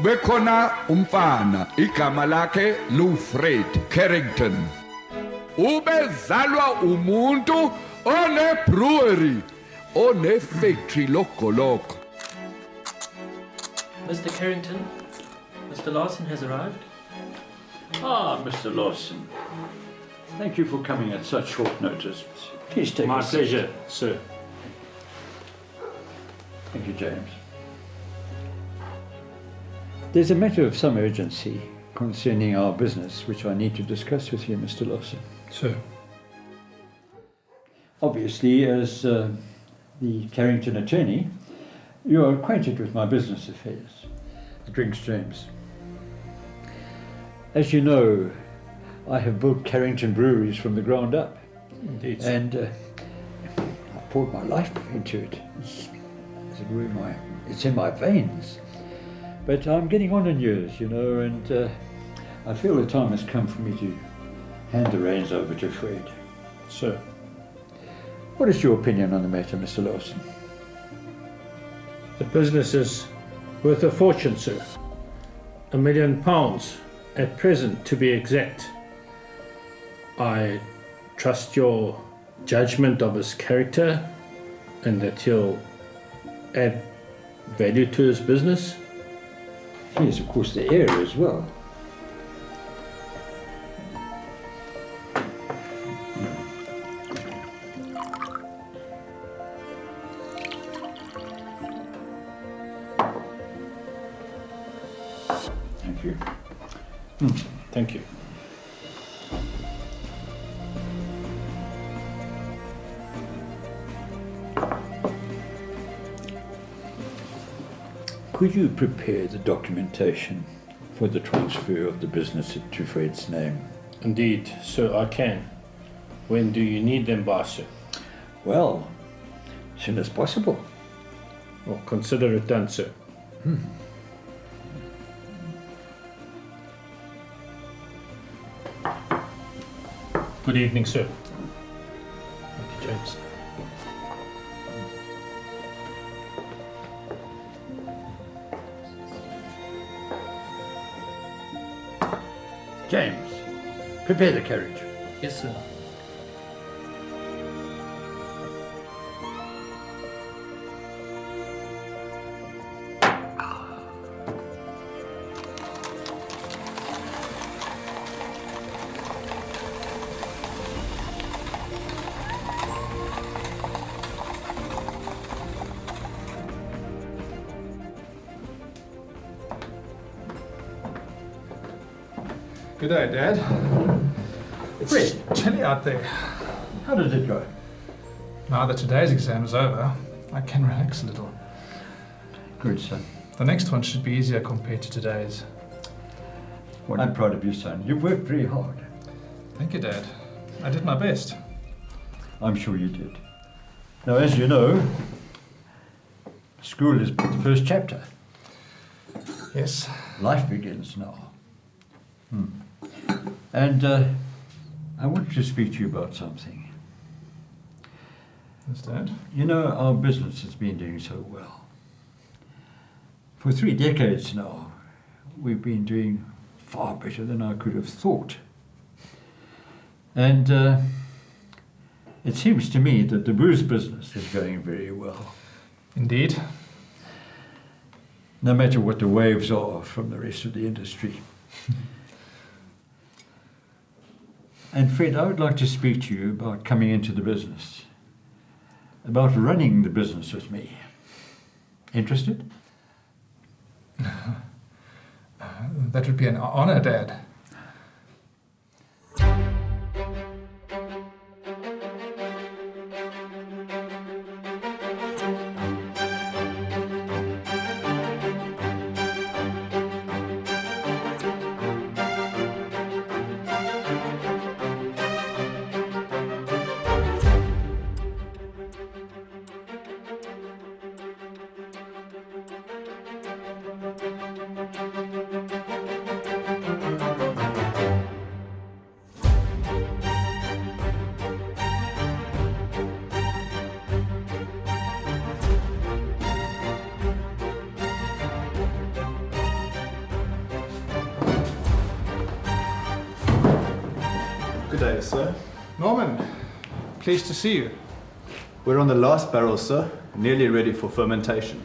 bekhona umfana igama lakhe Lucrative Charrington. Ubezalwa umuntu one brewery, one factory logoloko. Mr. Charrington, Mr. Larson has arrived. Ah, Mr. Lawson. Thank you for coming at such short notice. Please take My a seat. pleasure, sir. Thank you, James. There's a matter of some urgency concerning our business which I need to discuss with you, Mr. Lawson. Sir. Obviously, as the Carrington attorney, you are acquainted with my business affairs. Drinks, James. As you know, I have built Carrington breweries from the ground up. Indeed, sir. And I poured my life into it. It's, as it were, it's in my veins. But I'm getting on in years, you know, and I feel the time has come for me to hand the reins over to Fred. Sir. What is your opinion on the matter, Mr. Lawson? The business is worth a fortune, sir. £1 million at present, to be exact. I trust your judgment of his character and that he'll add value to his business. He is, of course, the heir as well. Thank you. Thank you. Could you prepare the documentation for the transfer of the business to Fred's name? Indeed, sir, I can. When do you need them by, sir? Well, as soon as possible. Well, consider it done, sir. Good evening, sir. Thank you, James. James, prepare the carriage. Yes, sir. Good day, Dad. It's chilly out there. How did it go? Now that today's exam is over, I can relax a little. Good, son. The next one should be easier compared to today's. I'm proud of you, son. You've worked very hard. Thank you, Dad. I did my best. I'm sure you did. Now, as you know, school is but the first chapter. Yes. Life begins now. And I wanted to speak to you about something. Yes, Dad. You know, our business has been doing so well. For 3 decades now, we've been doing far better than I could have thought. And it seems to me that the booze business is going very well. Indeed. No matter what the waves are from the rest of the industry. And Fred, I would like to speak to you about coming into the business, about running the business with me. Interested? That would be an honor, Dad. Good day, sir. Norman, pleased to see you. We're on the last barrel, sir. Nearly ready for fermentation.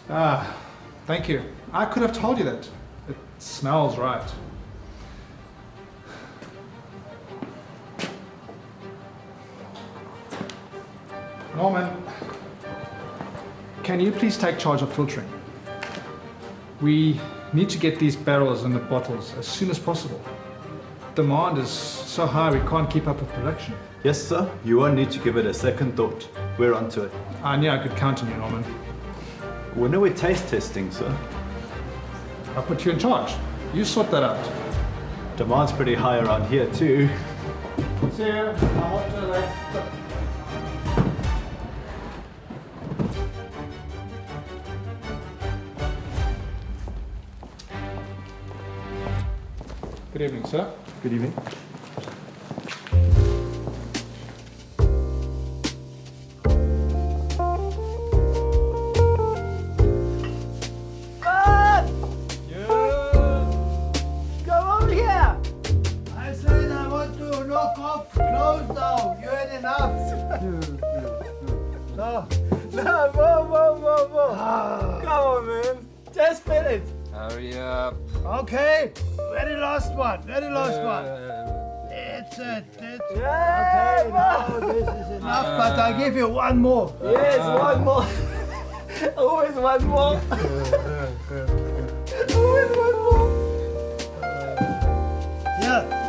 Ah, thank you. I could have told you that. It smells right. Norman, can you please take charge of filtering? We need to get these barrels and the bottles as soon as possible. Demand is so high we can't keep up with production. Yes, sir. You won't need to give it a second thought. We're onto it. I knew I could count on you, Norman. When are we taste testing, sir? I'll put you in charge. You sort that out. Demand's pretty high around here, too. See you. I'm off to the left. Good evening, sir. Good evening. Hurry up. Okay, very last one. That's it. Okay, now this is enough, but I give you one more. Yes, one more. Always one more. Always one more. Yeah.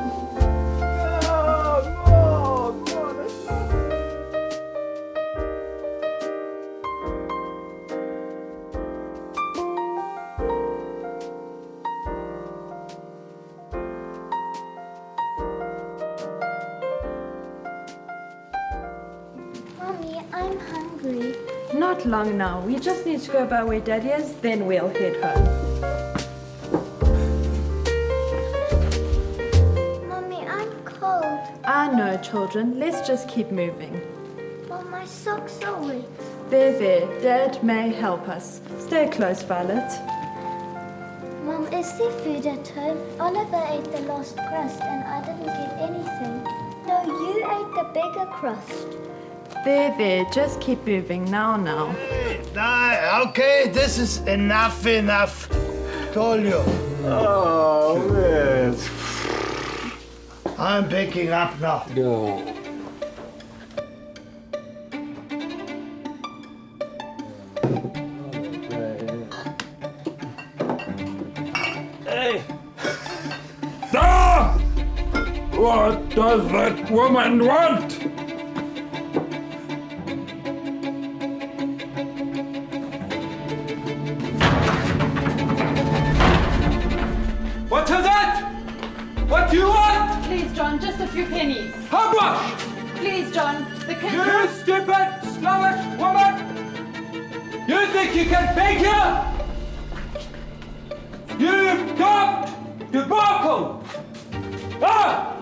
Mommy, I'm hungry. Not long now. We just need to go by where Daddy is, then we'll head home. Mommy, I'm cold. I know, children. Let's just keep moving. But my socks are wet. There. Dad may help us. Stay close, Violet. Mom, is there food at home? Oliver ate the last crust and I didn't get anything. No, you ate the bigger crust. There. Just keep moving. Now. Okay, this is enough. Told you. Oh, man. I'm picking up now. No. Hey, Ah! What does that woman want? what is it? What do you want? Please, John, just a few pennies. How much? Please, John. The You stupid, slowish woman! You think you can beg here? You daft debacle! Ah!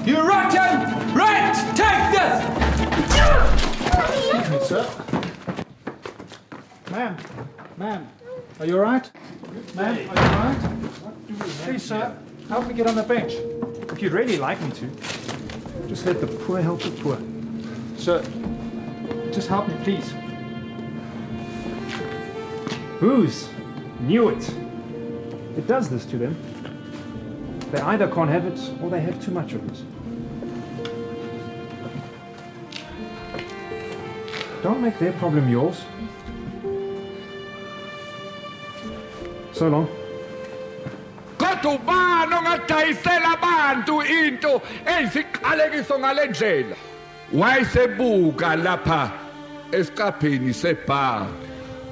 You rotten rat! Take this! Excuse me, sir. Ma'am, are you all right? Ma'am, are you all right? Please, sir, help me get on the bench. If you'd really like me to. Just let the poor help the poor. Sir, just help me, please. Booze. Knew it. It does this to them. They either can't have it or they have too much of it. Don't make their problem yours. So long. Kodwa ubani ongajayisela abantu into eyisiqalekiso ngale ndlela? Wayesebuka lapha esiqapheni sebar.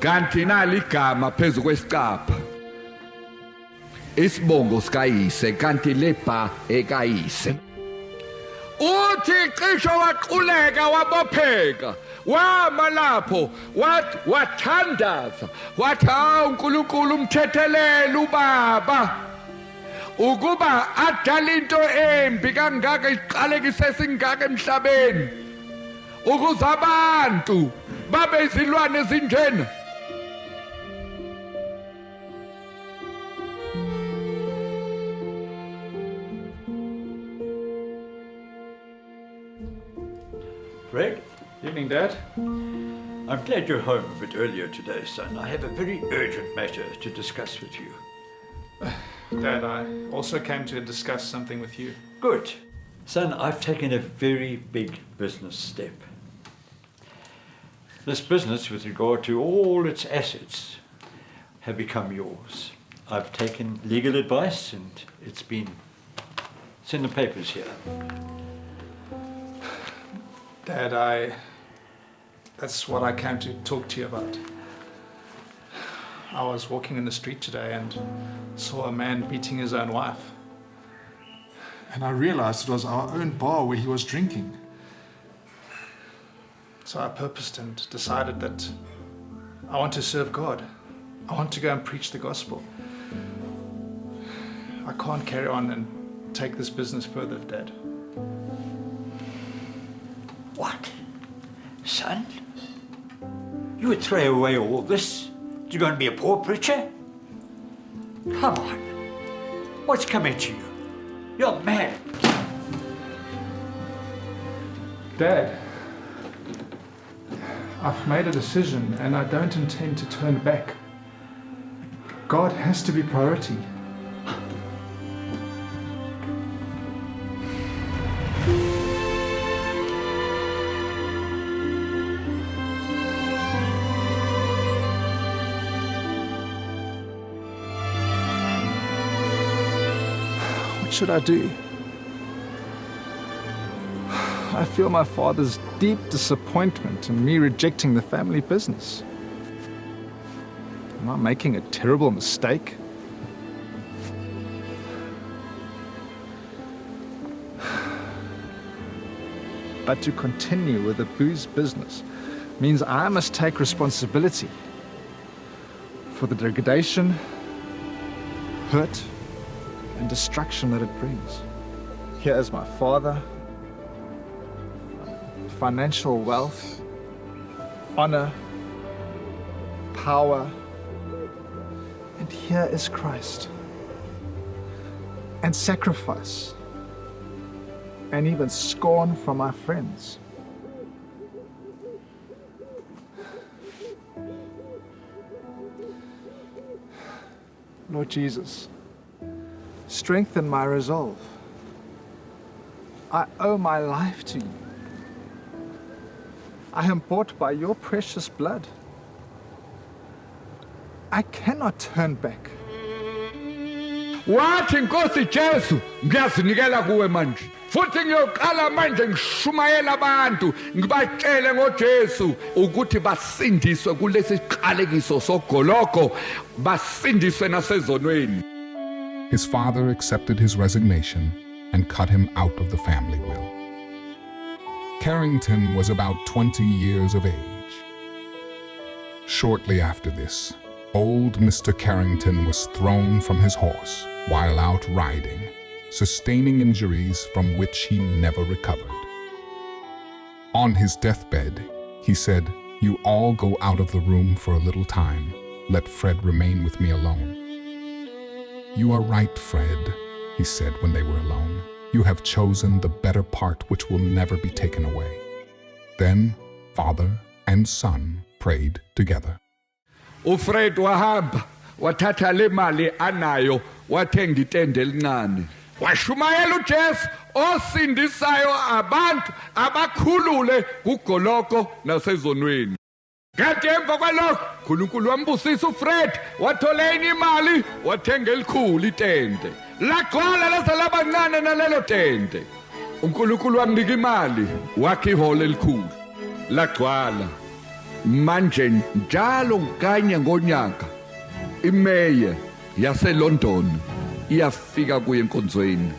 Kanti nali igama phezu kwesicapha. Isibongo sikayise kanti le bar ekayise. Uthi cishe waquleka wabopheka. Wama lapho wathandaza wathi uNkulunkulu umthethelela ubaba ukuba adala into embi kangaka iqalekise singaka emhlabeni ukuze abantu babe izilwane ezinjena. evening, Dad. I'm glad you're home a bit earlier today, son. I have a very urgent matter to discuss with you. Dad, I also came to discuss something with you. Good. Son, I've taken a very big business step. This business, with regard to all its assets, have become yours. I've taken legal advice and it's in the papers here. Dad, that's what I came to talk to you about. I was walking in the street today and saw a man beating his own wife. And I realized it was our own bar where he was drinking. So I purposed and decided that I want to serve God. I want to go and preach the gospel. I can't carry on and take this business further, Dad. What? Son? You would throw away all this? You're going to be a poor preacher? Come on. What's coming to you? You're mad. Dad, I've made a decision and I don't intend to turn back. God has to be priority. What should I do? I feel my father's deep disappointment in me rejecting the family business. Am I making a terrible mistake? But to continue with the booze business means I must take responsibility for the degradation, hurt, and destruction that it brings. Here is my father, financial wealth, honor, power, and here is Christ, and sacrifice, and even scorn from my friends. Lord Jesus, strengthen my resolve. I owe my life to you. I am bought by your precious blood. I cannot turn back. Wathi Nkosi Jesu ngiyazinikela kuwe manje futhi ngiyoqala manje ngishumayela abantu ngibatshele ngoJesu ukuthi basindiswe kulesi siqalekiso sogoloko basindiswe nasezonweni. His father accepted his resignation and cut him out of the family will. Charrington was about 20 years of age. Shortly after this, old Mr. Charrington was thrown from his horse while out riding, sustaining injuries from which he never recovered. On his deathbed, he said, "You all go out of the room for a little time. Let Fred remain with me alone." "You are right, Fred," he said when they were alone. "You have chosen the better part which will never be taken away." Then father and son prayed together. uFred wahamba wathatha le mali anayo wathenga itende elincane washumayela uJesu osindisayo abantu abakhulule kugoloko nasezonweni. Kanti emva kwalokho uNkulunkulu wambusisa uFred wathola enye imali wathenga elikhulu itende lagcwala lase labancane nalelo tende. uNkulunkulu wamnika imali wakha ihholo elikhulu lagcwala. Manje njalo kanye ngonyaka imeya yaseLondon iyafika kuye enkonzweni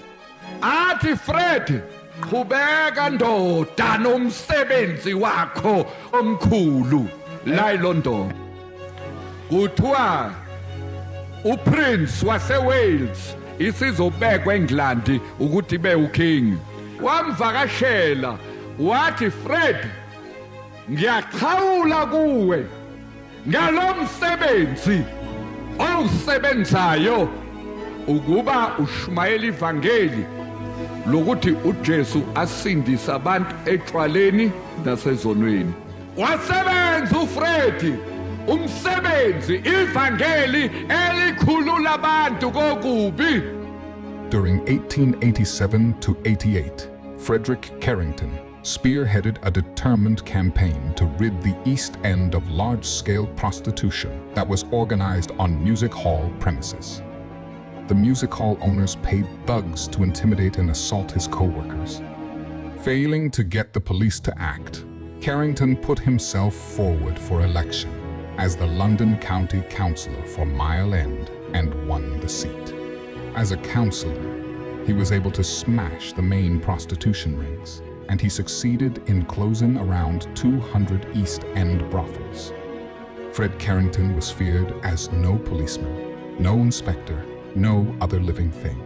athi, "Fred, qhubeka ndoda nomsebenzi wakho omkhulu la eLondon." Kuthiwa uPrince waseWales isizobekwa eNgilandi ukuthi ibe uking. Wamvakashela wathi, "Fred, ngiyaqhawula kuwe ngalomsebenzi owusebenzayo ukuba ushumayela ivangeli lokuthi uJesu asindisa abantu exhwaleni nasezonweni. Wasebenza uFredi umsebenzi ivangeli elikhulula abantu kokubi. During 1887 to 88, Frederick Charrington spearheaded a determined campaign to rid the East End of large-scale prostitution that was organized on music hall premises. The music hall owners paid thugs to intimidate and assault his co-workers. Failing to get the police to act, Charrington put himself forward for election as the London County Councillor for Mile End and won the seat. As a councillor, he was able to smash the main prostitution rings, and he succeeded in closing around 200 East End brothels. Fred Charrington was feared as no policeman, no inspector, no other living thing.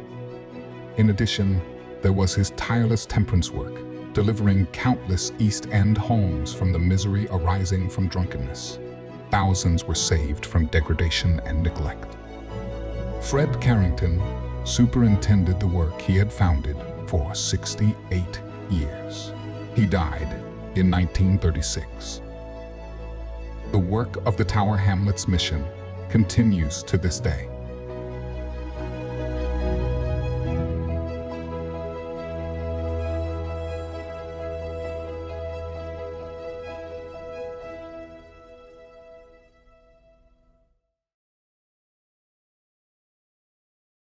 In addition, there was his tireless temperance work, delivering countless East End homes from the misery arising from drunkenness. Thousands were saved from degradation and neglect. Fred Charrington superintended the work he had founded for 68 years. He died in 1936. The work of the Tower Hamlets Mission continues to this day.